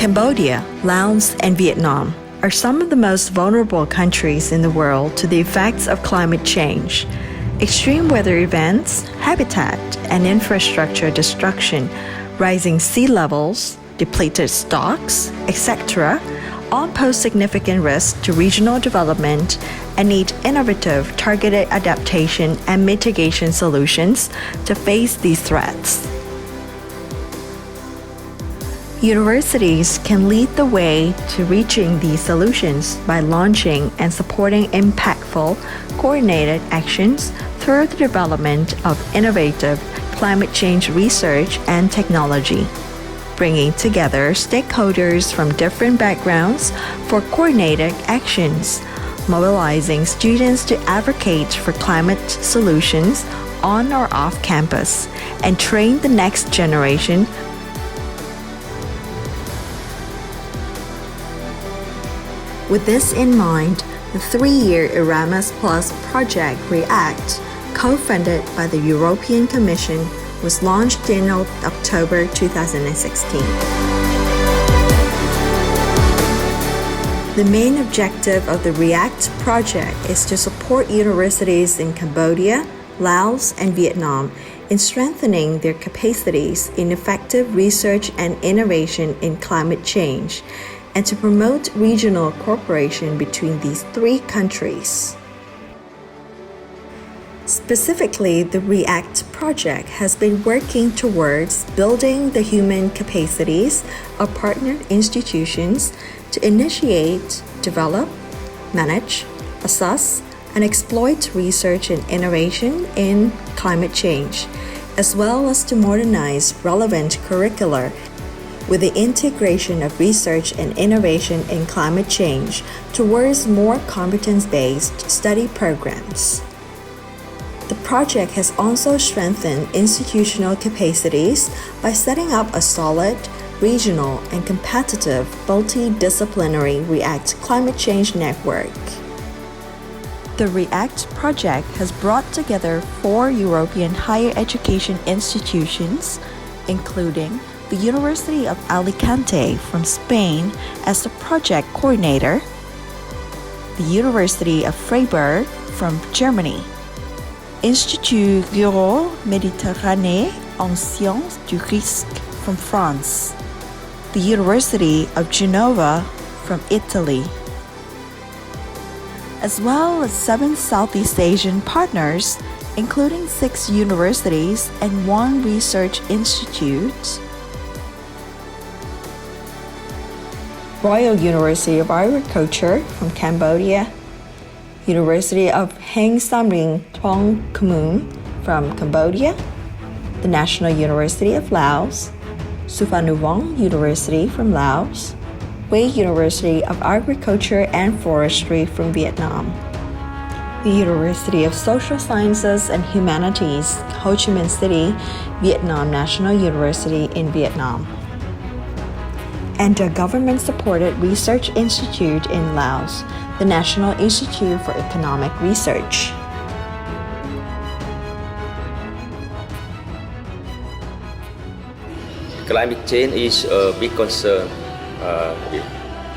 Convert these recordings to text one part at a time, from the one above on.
Cambodia, Laos, and Vietnam are some of the most vulnerable countries in the world to the effects of climate change. Extreme weather events, habitat and infrastructure destruction, rising sea levels, depleted stocks, etc., all pose significant risks to regional development and need innovative, targeted adaptation and mitigation solutions to face these threats. Universities can lead the way to reaching these solutions by launching and supporting impactful, coordinated actions through the development of innovative climate change research and technology, bringing together stakeholders from different backgrounds for coordinated actions, mobilizing students to advocate for climate solutions on or off campus, and train the next generation. With this in mind, the 3-year Erasmus Plus project REACT, co-funded by the European Commission, was launched in October 2016. The main objective of the REACT project is to support universities in Cambodia, Laos, and Vietnam in strengthening their capacities in effective research and innovation in climate change, and to promote regional cooperation between these 3 countries. Specifically, the REACT project has been working towards building the human capacities of partnered institutions to initiate, develop, manage, assess, and exploit research and innovation in climate change, as well as to modernize relevant curricula with the integration of research and innovation in climate change towards more competence-based study programs. The project has also strengthened institutional capacities by setting up a solid, regional, and competitive multidisciplinary REACT climate change network. The REACT project has brought together 4 European higher education institutions, including the University of Alicante from Spain as the project coordinator, the University of Freiburg from Germany, Institut Euro-Méditerranée en Sciences du Risque from France, the University of Genova from Italy, as well as 7 Southeast Asian partners, including 6 universities and 1 research institute, Royal University of Agriculture from Cambodia, University of Heng Samrin Thong Khmun from Cambodia, the National University of Laos, Suphanuvong University from Laos, Hue University of Agriculture and Forestry from Vietnam, the University of Social Sciences and Humanities, Ho Chi Minh City, Vietnam National University in Vietnam, and a government-supported research institute in Laos, the National Institute for Economic Research. Climate change is a big concern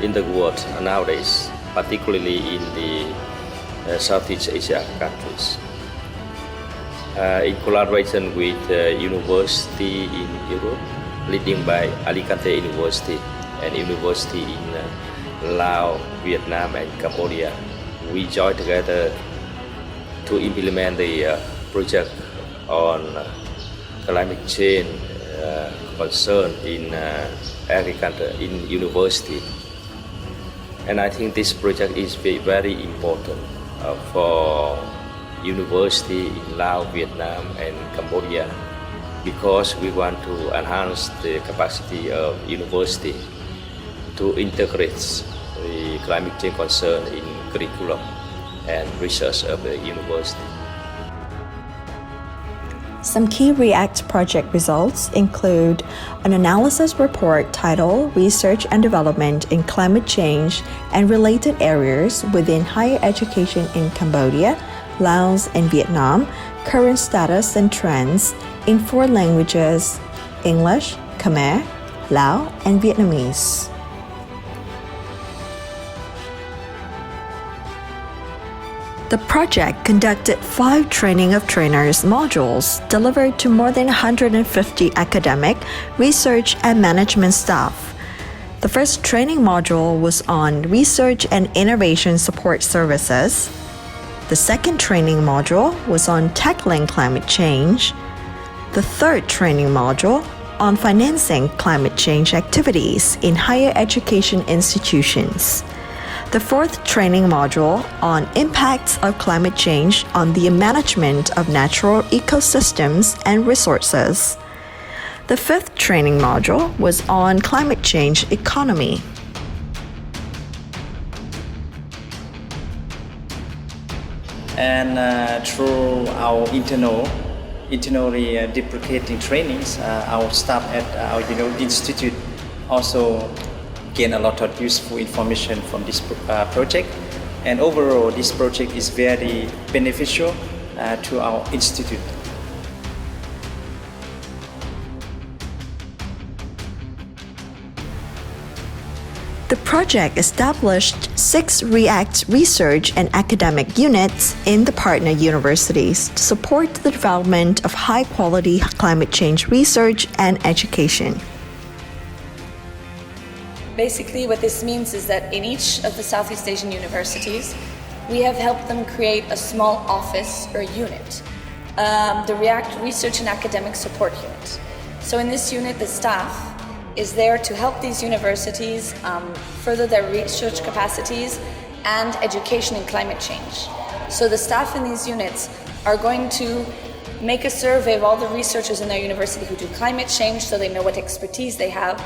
in the world nowadays, particularly in the Southeast Asia countries. In collaboration with university in Europe, leading by Alicante University and University in Laos, Vietnam, and Cambodia, we joined together to implement the project on climate change concern in agriculture in university. And I think this project is very important for university in Laos, Vietnam, and Cambodia, because we want to enhance the capacity of university to integrate the climate change concern in curriculum and research of the university. Some key REACT project results include an analysis report titled Research and Development in Climate Change and Related Areas Within Higher Education in Cambodia, Laos, and Vietnam, Current Status and Trends in 4 languages: English, Khmer, Lao, and Vietnamese. The project conducted 5 training of trainers modules delivered to more than 150 academic, research, and management staff. The first training module was on research and innovation support services. The second training module was on tackling climate change. The third training module on financing climate change activities in higher education institutions. The fourth training module on impacts of climate change on the management of natural ecosystems and resources. The fifth training module was on climate change economy. And through our internally deprecating trainings, our staff at our institute also gain a lot of useful information from this project. And overall, this project is very beneficial to our institute. The project established 6 REACT research and academic units in the partner universities to support the development of high-quality climate change research and education. Basically, what this means is that in each of the Southeast Asian universities, we have helped them create a small office or unit, the REACT Research and Academic Support Unit. So in this unit, the staff is there to help these universities further their research capacities and education in climate change. So the staff in these units are going to make a survey of all the researchers in their university who do climate change so they know what expertise they have.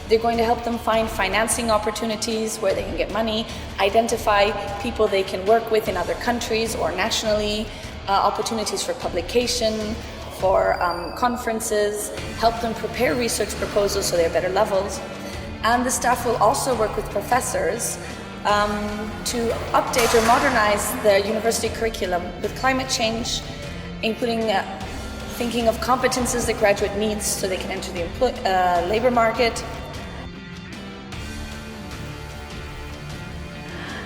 They're going to help them find financing opportunities where they can get money, identify people they can work with in other countries or nationally, opportunities for publication, for conferences, help them prepare research proposals so they're better levels. And the staff will also work with professors to update or modernize the university curriculum with climate change, including thinking of competences the graduate needs so they can enter the labor market.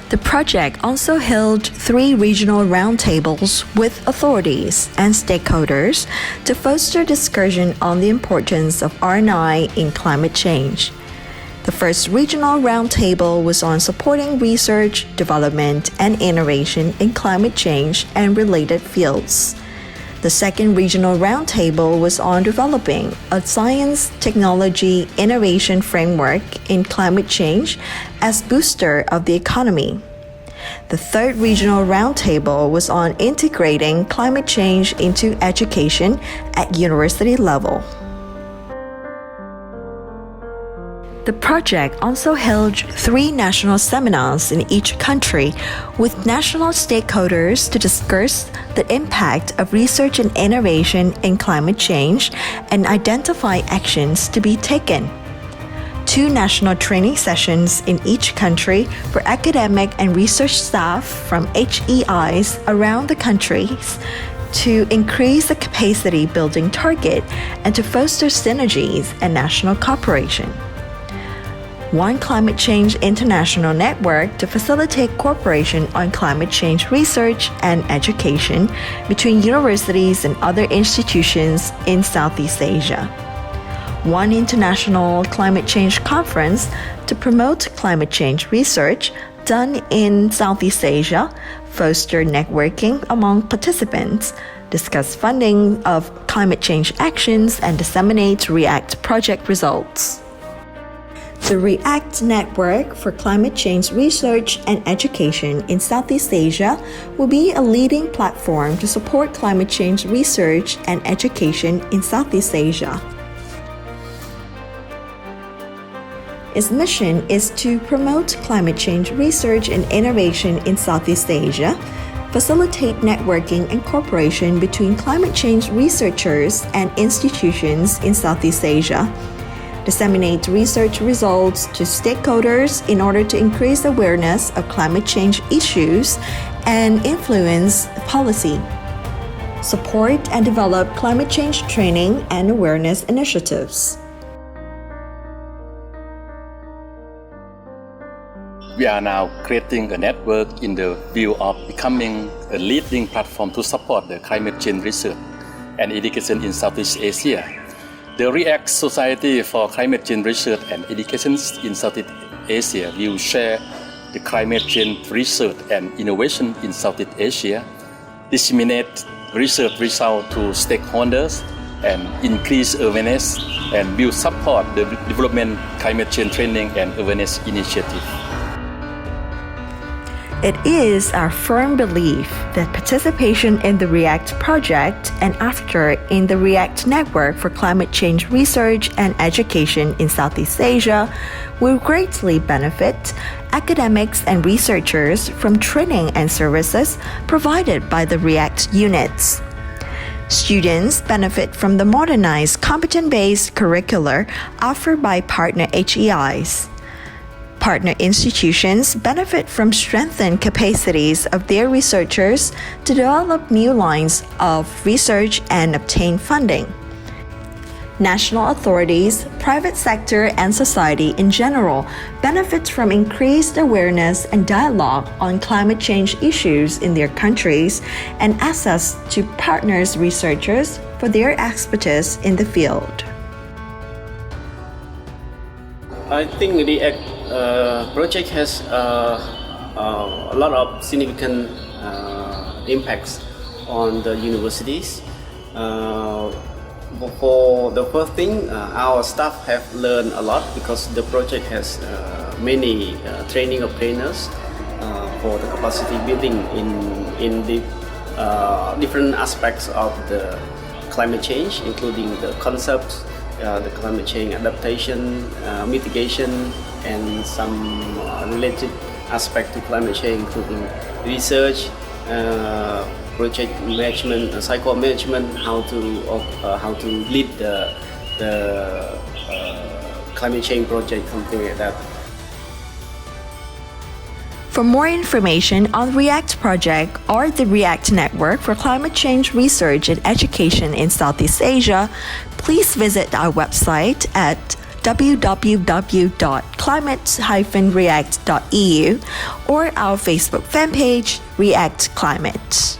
The project also held 3 regional roundtables with authorities and stakeholders to foster discussion on the importance of R&I in climate change. The first regional roundtable was on supporting research, development, and innovation in climate change and related fields. The second regional roundtable was on developing a science, technology, innovation framework in climate change as booster of the economy. The third regional roundtable was on integrating climate change into education at university level. The project also held 3 national seminars in each country with national stakeholders to discuss the impact of research and innovation in climate change and identify actions to be taken. 2 national training sessions in each country for academic and research staff from HEIs around the countries to increase the capacity building target and to foster synergies and national cooperation. 1 climate change international network to facilitate cooperation on climate change research and education between universities and other institutions in Southeast Asia. 1 international climate change conference to promote climate change research done in Southeast Asia, foster networking among participants, discuss funding of climate change actions, and disseminate REACT project results. The REACT Network for Climate Change Research and Education in Southeast Asia will be a leading platform to support climate change research and education in Southeast Asia. Its mission is to promote climate change research and innovation in Southeast Asia, facilitate networking and cooperation between climate change researchers and institutions in Southeast Asia, disseminate research results to stakeholders in order to increase awareness of climate change issues and influence policy, support and develop climate change training and awareness initiatives. We are now creating a network in the view of becoming a leading platform to support the climate change research and education in Southeast Asia. The REACT Society for Climate Change Research and Education in Southeast Asia will share the climate change research and innovation in Southeast Asia, disseminate research results to stakeholders, and increase awareness, and will support the development climate change training and awareness initiative. It is our firm belief that participation in the REACT project and after in the REACT network for climate change research and education in Southeast Asia will greatly benefit academics and researchers from training and services provided by the REACT units. Students benefit from the modernized competent-based curricula offered by partner HEIs. Partner institutions benefit from strengthened capacities of their researchers to develop new lines of research and obtain funding. National authorities, private sector, and society in general benefit from increased awareness and dialogue on climate change issues in their countries and access to partners researchers for their expertise in the field. I think the project has a lot of significant impacts on the universities. For the first thing, our staff have learned a lot because the project has many training of trainers for the capacity building in the different aspects of the climate change, including the concepts, the climate change adaptation, mitigation, and some related aspect to climate change, including research, project management, cycle management, how to lead the climate change project, something like that. For more information on the REACT project or the REACT network for climate change research and education in Southeast Asia, please visit our website at www.climate-react.eu or our Facebook fan page, REACT Climate.